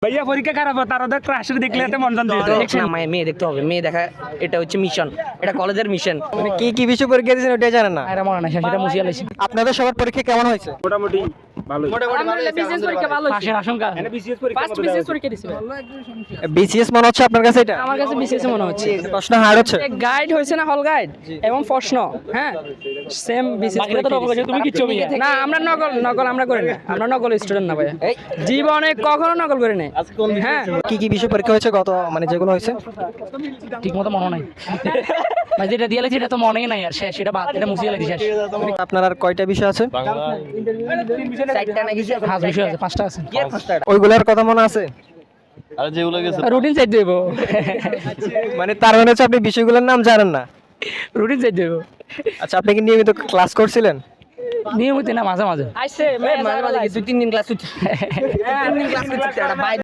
ভাইয়া পরীক্ষা খারাপ হয় তারা ক্রাশের দেখলে এতে মন জানতে না মেয়ে দেখতে হবে, মেয়ে দেখা এটা হচ্ছে মিশন, এটা কলেজের মিশন। মানে কি কি বিষয় পরীক্ষা দিয়েছেন ওটাই জানেন না? এটা মনে নাই, সেটা মুছিয়ে লাইছি। আপনাদের সবার পরীক্ষা কেমন হয়েছে? মোটামুটি ভালোই। বিসিএস পরীক্ষা ভালো হয়েছে। পাশের আশঙ্কা এনে বিসিএস পরীক্ষা ফার্স্ট বিসিএস পরীক্ষা দিছি ভাই। বিসিএস মনে হচ্ছে আপনার কাছে এটা? আমার কাছে বিসিএস মনে হচ্ছে। প্রশ্ন হার্ড হচ্ছে? গাইড হয়েছে না, হল গাইড এবং প্রশ্ন, হ্যাঁ সেম বিসিএস। বাকিটা তো নকল, তুমি কিচ্ছু মিয়া। না আমরা নকল আমরা করি না, আমরা নকল স্টুডেন্ট না ভাই, জীবনে কখনো নকল করি নাই। হ্যাঁ কি কি বিষয় পরীক্ষা হয়েছে গত মানে যেগুলো হয়েছে? ঠিক মতো মনে নাই ভাই, যেটা দিয়ে লাইছি এটা তো মনেই নাই, আর শেষ, এটা বাদ, এটা মুছিয়ে লাইছি শেষ। আপনার আর কয়টা বিষয় আছে? চারটা নাকি পাঁচ বিষয় আছে, পাঁচটা আছে। ওইগুলোর কথা মনে আছে? রুটিন চাই দেব, মানে তার মানে হচ্ছে আপনি বিষয়গুলোর নাম জানেন না? রুটিন চাই দেব। আচ্ছা, আপনি কি নিয়মিত ক্লাস করছিলেন? নিয়মিত না, মাঝে মাঝে। আইছে মাঝে মাঝে 2-3 দিন ক্লাস হচ্ছে।